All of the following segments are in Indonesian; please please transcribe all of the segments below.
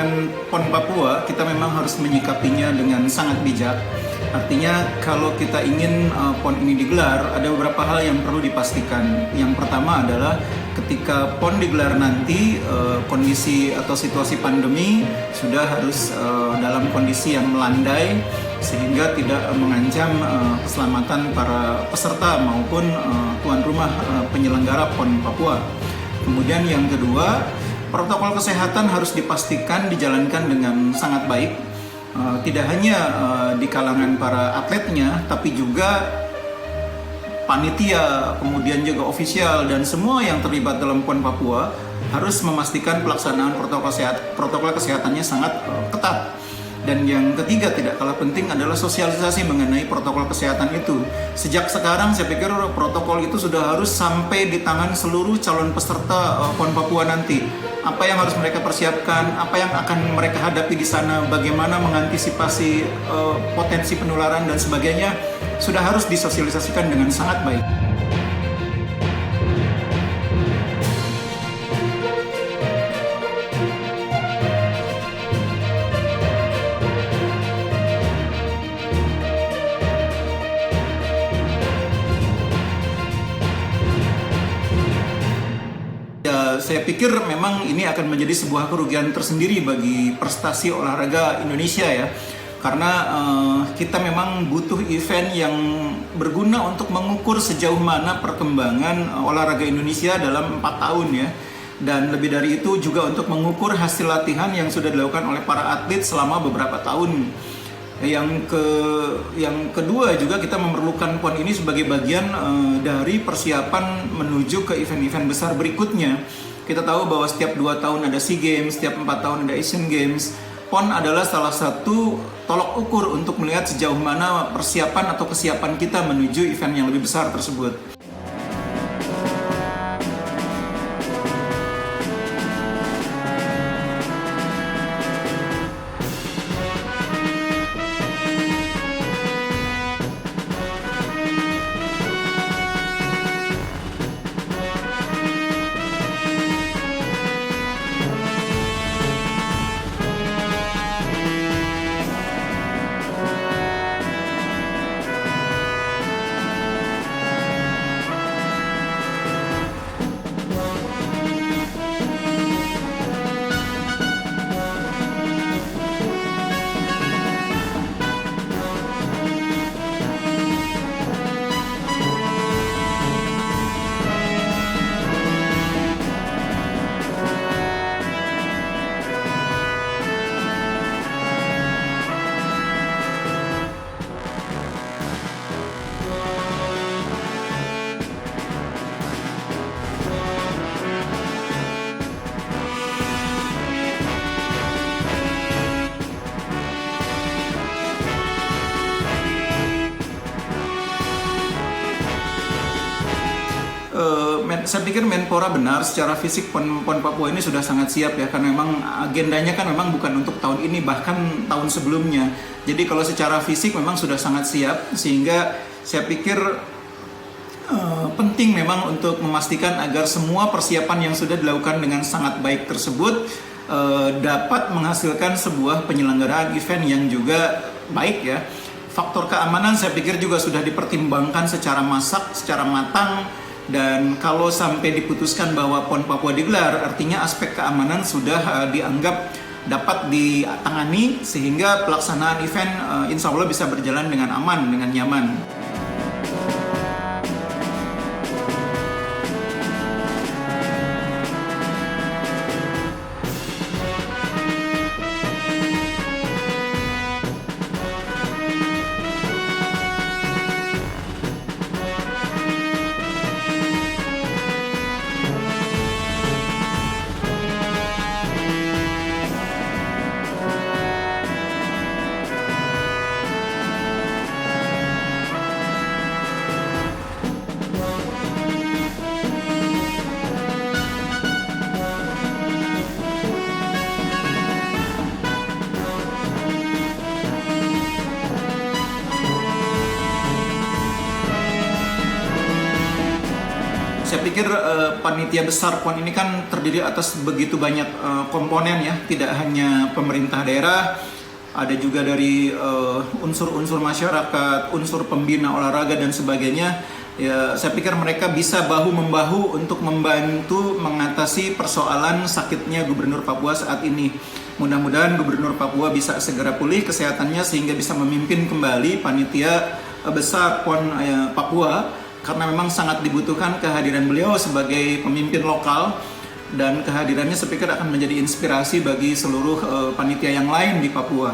dengan PON Papua, kita memang harus menyikapinya dengan sangat bijak. Artinya kalau kita ingin PON ini digelar, ada beberapa hal yang perlu dipastikan. Yang pertama adalah ketika PON digelar nanti, kondisi atau situasi pandemi sudah harus dalam kondisi yang melandai, sehingga tidak mengancam keselamatan para peserta maupun tuan rumah penyelenggara PON Papua. Kemudian yang kedua, protokol kesehatan harus dipastikan dijalankan dengan sangat baik. Tidak hanya di kalangan para atletnya, tapi juga panitia, kemudian juga ofisial, dan semua yang terlibat dalam PON Papua harus memastikan pelaksanaan protokol kesehatannya sangat ketat. Dan yang ketiga, tidak kalah penting adalah sosialisasi mengenai protokol kesehatan itu. Sejak sekarang saya pikir protokol itu sudah harus sampai di tangan seluruh calon peserta PON Papua nanti. Apa yang harus mereka persiapkan, apa yang akan mereka hadapi di sana, bagaimana mengantisipasi potensi penularan dan sebagainya, sudah harus disosialisasikan dengan sangat baik. Saya pikir memang ini akan menjadi sebuah kerugian tersendiri bagi prestasi olahraga Indonesia ya. Karena kita memang butuh event yang berguna untuk mengukur sejauh mana perkembangan olahraga Indonesia dalam 4 tahun ya. Dan lebih dari itu juga untuk mengukur hasil latihan yang sudah dilakukan oleh para atlet selama beberapa tahun. Yang kedua juga kita memerlukan PON ini sebagai bagian dari persiapan menuju ke event-event besar berikutnya. Kita tahu bahwa setiap 2 tahun ada SEA Games, setiap 4 tahun ada Asian Games. PON adalah salah satu tolok ukur untuk melihat sejauh mana persiapan atau kesiapan kita menuju event yang lebih besar tersebut. Saya pikir Menpora benar, secara fisik PON Papua ini sudah sangat siap ya, karena memang agendanya kan memang bukan untuk tahun ini, bahkan tahun sebelumnya. Jadi kalau secara fisik memang sudah sangat siap, sehingga saya pikir penting memang untuk memastikan agar semua persiapan yang sudah dilakukan dengan sangat baik tersebut dapat menghasilkan sebuah penyelenggaraan event yang juga baik ya. Faktor keamanan saya pikir juga sudah dipertimbangkan secara matang. Dan kalau sampai diputuskan bahwa PON Papua digelar, artinya aspek keamanan sudah dianggap dapat ditangani, sehingga pelaksanaan event insya Allah bisa berjalan dengan aman, dengan nyaman. saya pikir panitia besar PON ini kan terdiri atas begitu banyak komponen ya, tidak hanya pemerintah daerah, ada juga dari unsur-unsur masyarakat, unsur pembina olahraga dan sebagainya. Ya, saya pikir mereka bisa bahu-membahu untuk membantu mengatasi persoalan sakitnya Gubernur Papua saat ini. Mudah-mudahan Gubernur Papua bisa segera pulih kesehatannya sehingga bisa memimpin kembali panitia besar PON Papua, karena memang sangat dibutuhkan kehadiran beliau sebagai pemimpin lokal, dan kehadirannya saya pikir akan menjadi inspirasi bagi seluruh panitia yang lain di Papua.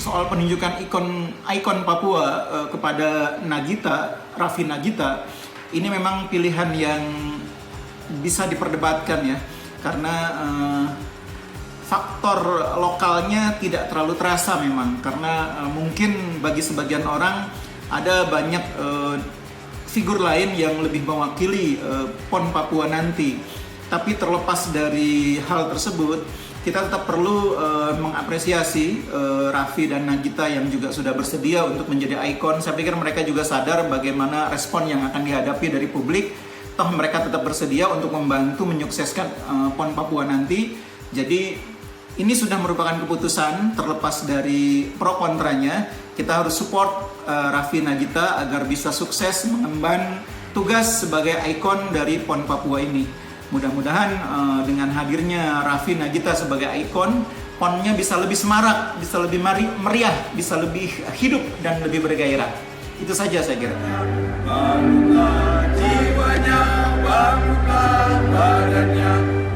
Soal penunjukan ikon Papua kepada Nagita, Raffi Nagita, ini memang pilihan yang bisa diperdebatkan ya, karena faktor lokalnya tidak terlalu terasa memang, karena mungkin bagi sebagian orang ada banyak figur lain yang lebih mewakili PON Papua nanti. Tapi terlepas dari hal tersebut, kita tetap perlu mengapresiasi Raffi dan Nagita yang juga sudah bersedia untuk menjadi ikon. Saya pikir mereka juga sadar bagaimana respon yang akan dihadapi dari publik. Toh mereka tetap bersedia untuk membantu menyukseskan PON Papua nanti. Jadi ini sudah merupakan keputusan, terlepas dari pro kontranya. Kita harus support Raffi Nagita agar bisa sukses mengemban tugas sebagai ikon dari PON Papua ini. Mudah-mudahan dengan hadirnya Raffi Nagita sebagai ikon, PON-nya bisa lebih semarak, bisa lebih meriah, bisa lebih hidup dan lebih bergairah. Itu saja saya kira. Bangunlah jiwanya, bangunlah badannya.